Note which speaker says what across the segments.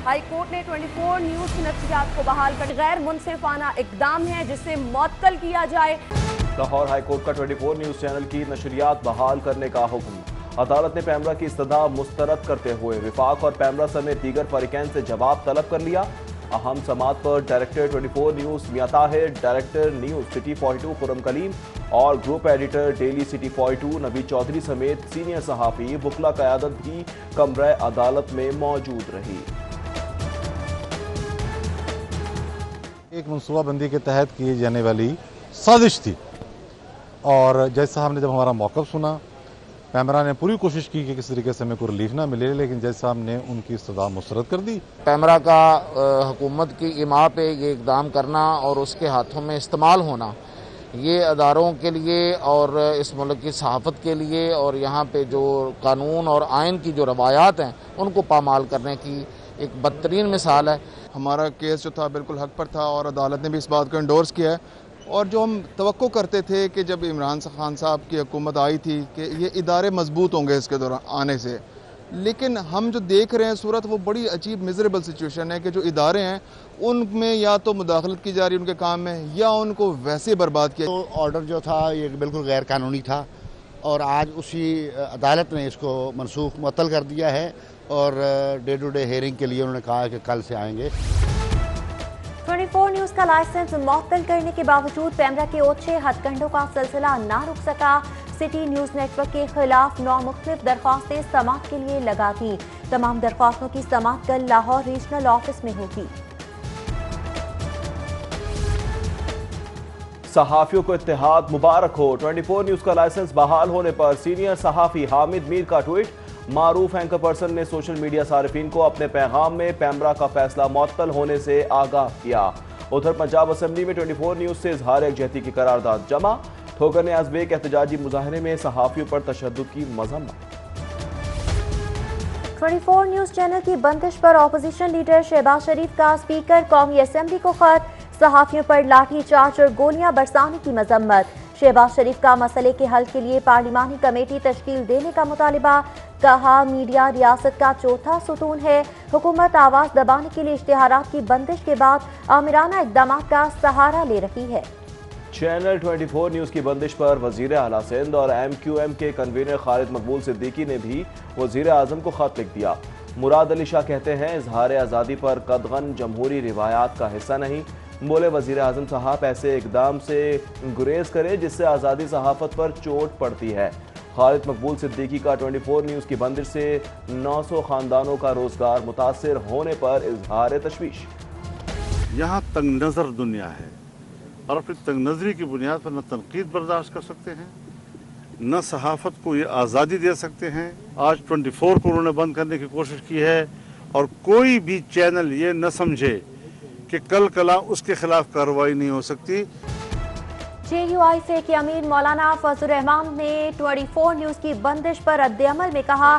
Speaker 1: High court ने 24 news की नशरियात को बहाल कर गैर मुनसिफाना इकदाम है जिसे मुअत्तल किया जाए।
Speaker 2: लाहौर हाईकोर्ट का 24 न्यूज चैनल की नशरियात बहाल करने का हुक्म। अदालत ने पैमरा की इस्तदा मुस्तरद करते हुए विफाक और पैमरा समेत दीगर फरीकैन से जवाब तलब कर लिया। अहम समात पर director 24 news Mian Tahir, director news city 42 Khurram Kaleem और ग्रुप एडिटर डेली सिटी 42 नबी चौधरी समेत सीनियर सहाफी वकला क़यादत भी कमरे अदालत में मौजूद रही।
Speaker 3: एक मनसूबाबंदी के तहत की जाने वाली साजिश थी और जज साहब ने जब हमारा मौक़िफ़ सुना, पैमरा ने पूरी कोशिश की कि किस तरीके से हमें कोई रिलीफ ना मिले, लेकिन जज साहब ने उनकी इस्तदा मुस्तरद कर दी।
Speaker 4: पैमरा का हुकूमत की इमा पे ये इक़दाम करना और उसके हाथों में इस्तेमाल होना, ये अदारों के लिए और इस मुल्क की सहाफ़त के लिए और यहाँ पे जो कानून और आइन की जो रवायात हैं उनको पामाल करने की एक बदतरीन मिसाल है।
Speaker 5: हमारा केस जो था बिल्कुल हक पर था और अदालत ने भी इस बात को इंडोर्स किया है। और जो हम तवक्को करते थे कि जब इमरान खान साहब की हुकूमत आई थी कि ये इदारे मजबूत होंगे इसके दौरान आने से, लेकिन हम जो देख रहे हैं सूरत वो बड़ी अजीब मिजरेबल सिचुएशन है कि जो इदारे हैं उनमें या तो मुदाखलत की जा रही है उनके काम में या उनको वैसे बर्बाद किया।
Speaker 6: तो ऑर्डर जो था ये बिल्कुल गैर कानूनी था और आज उसी अदालत ने इसको मनसूख मुअत्तल कर दिया है और डे टू डे हेयरिंग के लिए उन्होंने कहा है कि कल से आएंगे।
Speaker 7: 24 न्यूज का लाइसेंस मुअत्तल करने के बावजूद पैमरा के ओछे हथकंडों का सिलसिला ना रुक सका। सिटी न्यूज नेटवर्क के खिलाफ 9 मुख्तलिफ दरख्वास्तें समाअत के लिए लगा थी। तमाम दरख्वास्तों की समाअत कल लाहौर रीजनल ऑफिस में होगी।
Speaker 2: सहाफियों को इत्तेहाद मुबारक हो। 24 न्यूज का लाइसेंस बहाल होने पर सीनियर सहाफी हामिद मीर का ट्वीट। मारूफ एंकर पर्सन ने सोशल मीडिया सारिफीन को अपने पैगाम में पैमरा का फैसला मुअत्तल होने से आगाह किया। उधर पंजाब असम्बली में 24 न्यूज से इजहार यकजहती की करारदाद जमा। ठोकर ने आजबे के एहतजाजी मुजाहरे में सहाफियों पर तशद्दुद की मजम्मत।
Speaker 7: 24 न्यूज चैनल की बंदिश पर अपोजिशन लीडर शहबाज शरीफ का स्पीकर कौमी असम्बली को खत। सहाफियों पर लाठी चार्ज और गोलियां बरसाने की मजम्मत। शहबाज शरीफ का मसले के हल के लिए पार्लिमानी कमेटी तश्कील देने का मुतालिबा। कहा मीडिया रियासत का चौथा सुतून है। हुकूमत आवाज दबाने के लिए इश्तिहारात की बंदिश के बाद आमिराना इक़दाम का सहारा ले रही है।
Speaker 2: चैनल 24 न्यूज की बंदिश पर वजीर आला सिंध और MQM के कन्वीनर खालिद मकबूल सिद्दीकी ने भी वजीर आजम को खत लिख दिया। मुराद अली शाह कहते हैं इजहार आज़ादी पर कदगन जमहूरी रिवायात का हिस्सा नहीं। बोले वजीर आजम साहब ऐसे इकदाम से गुरेज करें जिससे आज़ादी सहाफत पर चोट पड़ती है। खालिद मकबूल सिद्दीकी का 24 न्यूज की बंदिश से 900 खानदानों का रोजगार मुतासर होने पर इजहार तशवीश।
Speaker 8: यहाँ तंग नज़र दुनिया है और फिर तंग नजरी की बुनियाद पर न तनकीद बर्दाश्त कर सकते हैं न सहाफत को ये आज़ादी दे सकते हैं। आज 24 को उन्होंने बंद करने की कोशिश की है और कोई भी चैनल ये न समझे कि कल कला उसके खिलाफ कार्रवाई नहीं हो सकती।
Speaker 7: JUIFA के अमीर मौलाना फजल रहमान ने 24 न्यूज की बंदिश पर रद्द-ए-अमल में कहा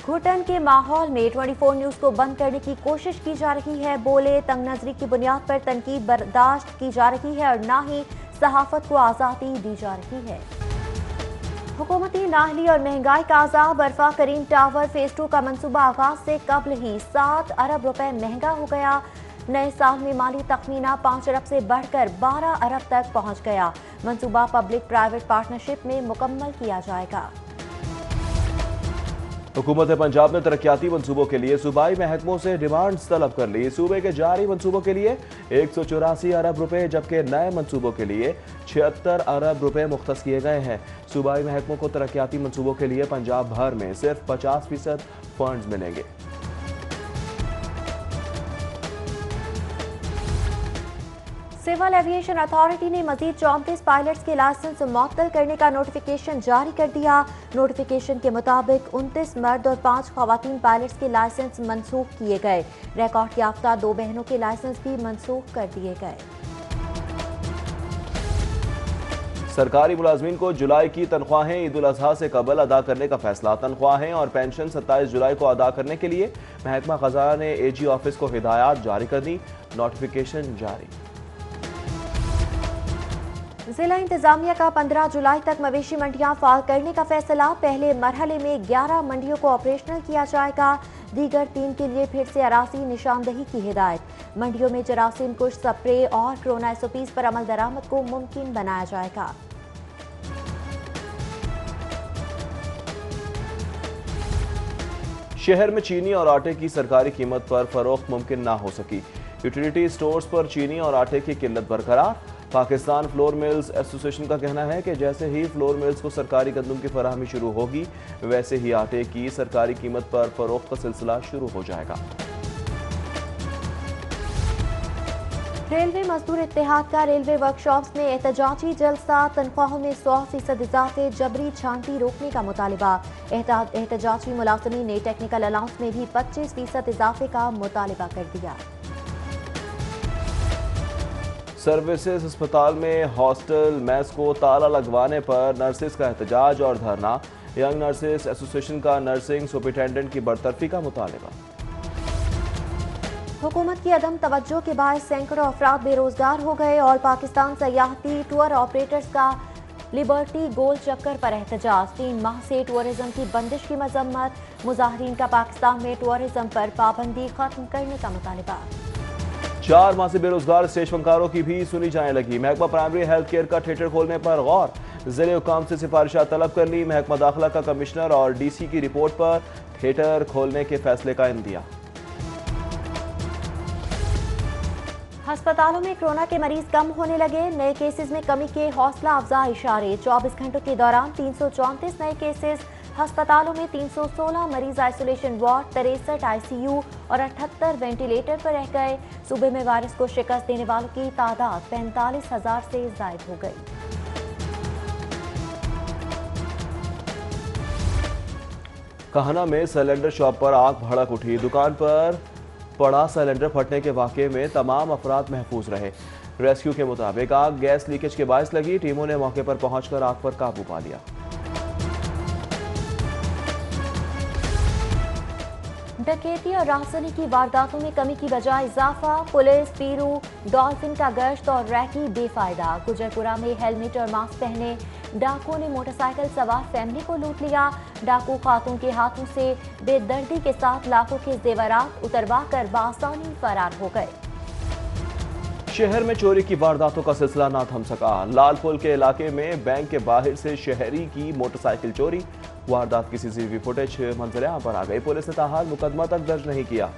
Speaker 7: घुटन के माहौल में 24 न्यूज को बंद करने की कोशिश की जा रही है। बोले तंग नजरी की बुनियाद पर तनकीद बर्दाश्त की जा रही है और न ही सहाफत को आज़ादी दी जा रही है। हुकूमती नाहली और महंगाई का अज़ाब। बर्फा करीम टावर फेज 2 का मंसूबा आगाज से कबल ही 7 अरब रुपए महंगा हो गया। नए साल में माली तखमीना 5 अरब से बढ़कर 12 अरब तक पहुंच गया। मंसूबा पब्लिक प्राइवेट पार्टनरशिप में मुकम्मल किया जाएगा।
Speaker 2: हुकूमत पंजाब ने तरक्याती मंसूबों के लिए सूबाई महकमों से डिमांड्स तलब कर ली। सूबे के जारी मंसूबों के लिए 184 अरब रुपए जबकि नए मंसूबों के लिए 76 अरब रुपए मुख्तस किए गए हैं। सूबाई महकमों को तरक्याती मंसूबों के लिए पंजाब भर में सिर्फ 50% फंड्स मिलेंगे।
Speaker 7: सिविल एविएशन अथॉरिटी ने मजीद 34 पायलट्स के लाइसेंस मुअत्तल करने का नोटिफिकेशन जारी कर दिया। नोटिफिकेशन के मुताबिक 29 मर्द और 5 खवातीन पायलट्स के लाइसेंस मनसूख किए गए। रिकॉर्ड याफ्ता 2 बहनों के लाइसेंस भी मनसूख कर दिए गए।
Speaker 2: सरकारी मुलाजमीन को जुलाई की तनख्वाहें ईद उल अजहा से कबल अदा करने का फैसला। तनख्वाहें और पेंशन 27 जुलाई को अदा करने के लिए महकमा खजाना ने AG ऑफिस को हिदायत जारी कर दी। नोटिफिकेशन जारी।
Speaker 7: जिला इंतजामिया का 15 जुलाई तक मवेशी मंडियां फाल करने का फैसला। पहले मरहले में 11 मंडियों को ऑपरेशनल किया जाएगा। दीगर 3 के लिए फिर से अराजी निशानदही की हिदायत। मंडियों में जरासीम कुश स्प्रे और कोरोना SOPs पर अमल दरामद को मुमकिन बनाया जाएगा।
Speaker 2: शहर में चीनी और आटे की सरकारी कीमत पर फरोख्त मुमकिन ना हो सकी। यूटिलिटी स्टोर्स पर चीनी और आटे की किल्लत बरकरार। पाकिस्तान फ्लोर मिल्स एसोसिएशन का कहना है कि जैसे ही फ्लोर मिल्स को सरकारी गंदम की फराहमी शुरू होगी, वैसे ही आटे की सरकारी कीमत पर फरोख्त का सिलसिला शुरू हो जाएगा।
Speaker 7: रेलवे मजदूर इत्तेहाद का रेलवे वर्कशॉप्स में एहतजाजी जलसा। तनख्वाहों में 100% इजाफे, जबरी छांटी रोकने का मुतालिबा। एहतजाजी मुलाजमीन ने टेक्निकल अलाउंस में भी 25% इजाफे का मुतालिबा कर दिया।
Speaker 2: सर्विसेज अस्पताल में हॉस्टल मेस को ताला लगवाने पर नर्सेज का एहतजाज और धरना। यंग नर्सेज एसोसिएशन का नर्सिंग सुपरिटेंडेंट की बरतरफी का मुतालिबा।
Speaker 7: हुकूमत की अदम तवज्जो के बाद सैकड़ों अफराद बेरोजगार हो गए और पाकिस्तान सयाहती टूर ऑपरेटर्स का लिबर्टी गोल चक्कर पर एहतजाज। 3 माह से टूरिज्म की बंदिश की मजम्मत। मुजाहिरीन का पाकिस्तान में टूरिज्म पर पाबंदी खत्म करने का मुतालिबा।
Speaker 2: 4 माह से बेरोजगार स्टेज फनकारों की भी सुनी जाने लगी। महकमा प्राइमरी हेल्थ केयर का थिएटर खोलने पर गौर। जिले हुकाम से सिफारिशात तलब कर ली। महकमा दाखिला का कमिश्नर और DC की रिपोर्ट पर थिएटर खोलने के फैसले का इंदिया।
Speaker 7: अस्पतालों में कोरोना के मरीज कम होने लगे। नए केसेस में कमी के हौसला अफजा इशारे। 24 घंटों के दौरान 334 नए केसेस। अस्पतालों में 316 मरीज आइसोलेशन वार्ड, 63 ICU और 78 वेंटिलेटर पर रह गए। सूबे में वायरस को शिकस्त देने वालों की तादाद 45,000 से जायद हो गई।
Speaker 2: काहना में सिलेंडर शॉप पर आग भड़क उठी। दुकान पर पड़ा सिलेंडर फटने के वाकये में तमाम अफराद महफूज रहे। रेस्क्यू के मुताबिक आग गैस लीकेज के बायस लगी। टीमों ने मौके पर पहुंचकर आग पर काबू पा लिया।
Speaker 7: डकैती और राहसनी की वारदातों में कमी की बजाय इजाफा। पुलिस, पीरू, डॉल्फिन का गश्त और रैकी बेफायदा। गुजरपुरा में हेलमेट और मास्क पहने डाकुओं ने मोटरसाइकिल सवार फैमिली को लूट लिया। डाकू खातून के हाथों से बेदर्दी के साथ लाखों के जेवरात उतरवा कर बासानी फरार हो गए।
Speaker 2: शहर में चोरी की वारदातों का सिलसिला ना थम सका। लालपुल के इलाके में बैंक के बाहर से शहरी की मोटरसाइकिल चोरी। वारदात की CCTV फुटेज मंजर-ए-आम पर आ गई। पुलिस ने ताहाल मुकदमा तक दर्ज नहीं किया।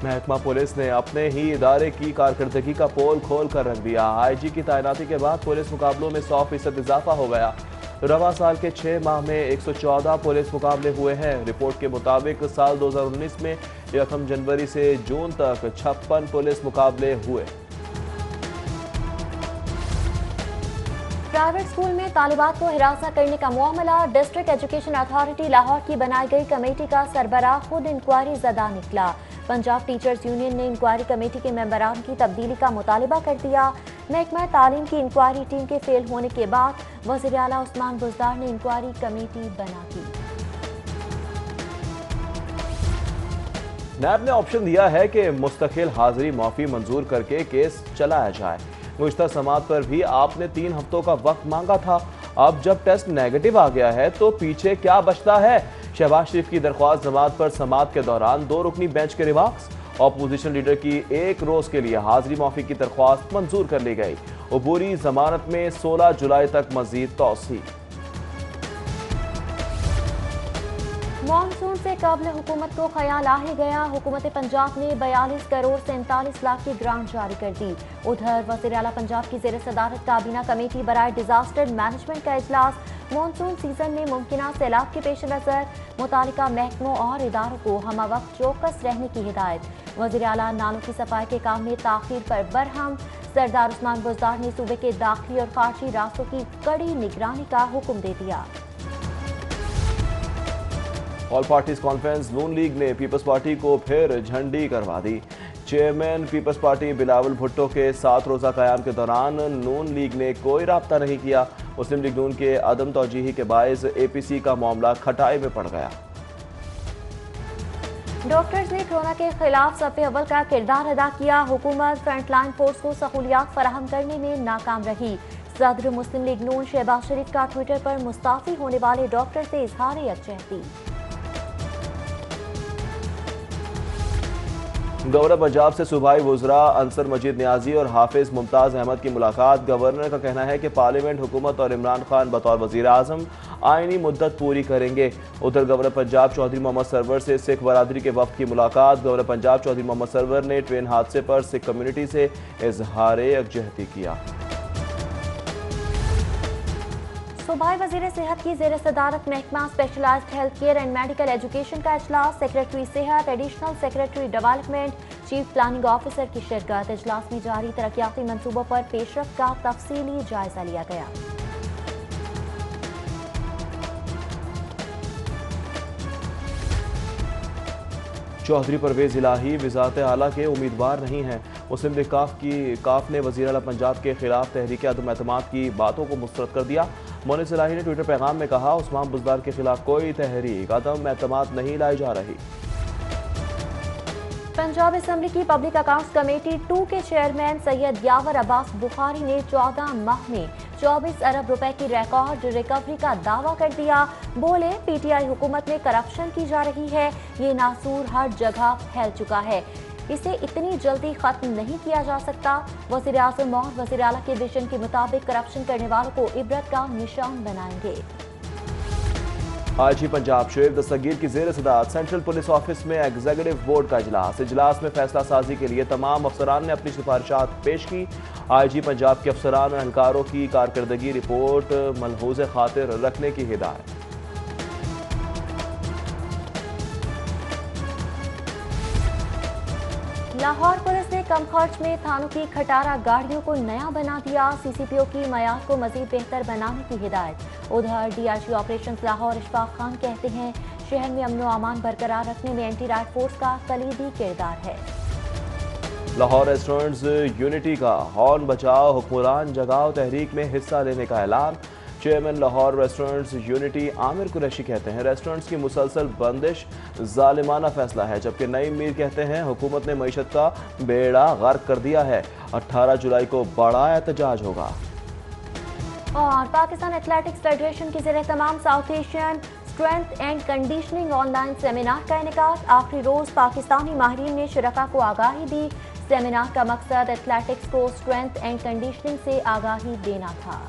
Speaker 2: महकमा पुलिस ने अपने ही इदारे की कारकर्दगी का पोल खोल कर रख दिया। IG की तैनाती के बाद पुलिस मुकाबलों में 100% इजाफा हो गया। रवा साल के 6 माह में 114 पुलिस मुकाबले हुए हैं। रिपोर्ट के मुताबिक साल 2019 में 1 जनवरी से जून तक 56 पुलिस मुकाबले हुए।
Speaker 7: प्राइवेट स्कूल में तालिबात को हिरासत करने का मामला। डिस्ट्रिक्ट एजुकेशन अथॉरिटी लाहौर की बनाई गई कमेटी का सरबराह खुद इंक्वायरी ज़दा निकला। पंजाब टीचर्स यूनियन ने इंक्वायरी कमेटी के मेंबरान की तब्दीली का मुतालिबा कर दिया। महकमा तालीम की इंक्वायरी टीम के फेल होने के बाद वज़ीर आला उस्मान बुज़दार ने इंक्वायरी कमेटी बना दी।
Speaker 2: नैब ने ऑप्शन दिया है कि मुस्तकिल हाजिरी माफी मंजूर करके केस चलाया जाए। गुज़िश्ता समात पर भी आपने 3 हफ्तों का वक्त मांगा था। अब जब टेस्ट नेगेटिव आ गया है तो पीछे क्या बचता है? शहबाज शरीफ की दरख्वास्त जमात पर समात के दौरान 2 रुकनी बेंच के रिमार्क्स। ऑपोजिशन लीडर की 1 रोज के लिए हाजिरी माफी की दरख्वास्त मंजूर कर ली गई। अबूरी जमानत में 16 जुलाई तक मजीद तौसी।
Speaker 7: मॉनसून से कबल हुकूमत को ख्याल आ ही गया। हुकूमत पंजाब ने 42 करोड़ 47 लाख की ग्रांट जारी कर दी। उधर वज़ीर आला पंजाब की ज़ेर सदारत काबीना कमेटी बराए डिजास्टर मैनेजमेंट का इजलास। मॉनसून सीजन में मुमकिना सैलाब के पेश नज़र मुतालिका महकमों और इदारों को हमा वक्त चौकस रहने की हिदायत। वज़ीर आला नालों की सफाई के काम में ताख़ीर पर बरहम। सरदार उस्मान बुज़दार ने सूबे के दाखिली और खारजी रास्तों की कड़ी निगरानी का हुक्म दे दिया।
Speaker 2: All parties conference Noon league ने पीपल्स पार्टी को फिर झंडी करवा दी। Chairman people's party Bilawal Bhutto के 7 रोज़ा क़याम के दौरान नून लीग ने कोई राब्ता नहीं किया। मुस्लिम लीग नून के अदम तौजीही के बायस APC का मामला खटाई में पड़ गया।
Speaker 7: डॉक्टर्स ने कोरोना के खिलाफ सफ़े अव्वल का किरदार अदा किया। हुकूमत फ्रंटलाइन फोर्स को सहूलियात फराहम करने में नाकाम रही। सदर मुस्लिम लीग नून शहबाज शरीफ का ट्विटर पर मुस्ताफी होने वाले डॉक्टर से इजहार यकजहती।
Speaker 2: गवर्नर पंजाब से सूबाई वुज़रा अंसर मजीद नियाजी और हाफिज मुमताज़ अहमद की मुलाकात। गवर्नर का कहना है कि पार्लियामेंट, हुकूमत और इमरान खान बतौर वज़ीर आज़म आईनी मुद्दत पूरी करेंगे। उधर गवर्नर पंजाब चौधरी मोहम्मद सरवर से सिख बरादरी के वफ्द की मुलाकात। गवर्नर पंजाब चौधरी मोहम्मद सरवर ने ट्रेन हादसे पर सिख कम्युनिटी से इजहार यकजहती किया।
Speaker 7: सूबाई वजीर सेहत की जेर सदारत महकमा specialised health care and medical education का इजलास। सेक्रेटरी सेहत, additional secretary development, chief planning officer की शिरकत। इजलास में जारी तरक्याती मंसूबों पर पेशरफ्त का तफसीली जायजा लिया गया।
Speaker 2: चौधरी परवेज इलाही वज़ारत आला के उम्मीदवार नहीं हैं। मुस्लिम लीग काफ ने वज़ीर आला पंजाब के खिलाफ तहरीक अदम एतमाद की बातों को मुस्तरद कर दिया। मोनिस इलाही ने ट्विटर पैगाम में कहा, उस्मान बुज़दार के खिलाफ कोई तहरीक अदम एतमाद नहीं लाई जा रही।
Speaker 7: पंजाब असेंबली की पब्लिक अकाउंट्स कमेटी 2 के चेयरमैन सैयद यावर अब्बास बुखारी ने 14 माह में 24 अरब रुपए की रिकॉर्ड रिकवरी का दावा कर दिया। बोले, पीटीआई हुकूमत में करप्शन की जा रही है, ये नासूर हर जगह फैल चुका है, इसे इतनी जल्दी खत्म नहीं किया जा सकता। वज़ीर आज़म और वज़ीर आला के विजन के मुताबिक करप्शन करने वालों को इबरत का निशान बनाएंगे।
Speaker 2: आज ही पंजाब शोएब दस्तगीर की जेर सदारत सेंट्रल पुलिस ऑफिस में एग्जीक्यूटिव बोर्ड का इजलास। इजलास में फैसला साजी के लिए तमाम अफसरान ने अपनी सिफारिशात पेश की। IG पंजाब के अफसरान और एहलकारों की कारकर्दगी रिपोर्ट मलहूज़ खातिर रखने की हिदायत।
Speaker 7: लाहौर पुलिस ने कम खर्च में थानों की खटारा गाड़ियों को नया बना दिया। CCPO की मयार को मजीद बेहतर बनाने की हिदायत। उधर DIG ऑपरेशंस लाहौर इशफाक खान कहते हैं, शहर में अमन व अमान बरकरार रखने में एंटी राइट फोर्स का कलीदी किरदार है।
Speaker 2: लाहौर रेस्टोरेंट्स यूनिटी का हॉर्न बचाओ हुक्मरान जगाओ तहरीक में हिस्सा लेने का ऐलान। Chairman Lahore restaurants unity Aamir Qureshi कहते हैं, रेस्टोरेंट्स की मुसलसल बंदिश जालिमाना फैसला है, जबकि नईम मीर कहते हैं हुकूमत ने मईशत का बेड़ा गर्क कर दिया है। 18 जुलाई को बड़ा एहतजाज होगा।
Speaker 7: और पाकिस्तान एथलेटिक्स फेडरेशन की ज़ेरे तमाम south Asian strength and conditioning online seminar का इनेकाद। आखिरी रोज पाकिस्तानी माहिरीन ने शुरका को आगाही दी। सेमिनार का मकसद एथलेटिक्स को स्ट्रेंथ एंड कंडीशनिंग से आगाही देना था।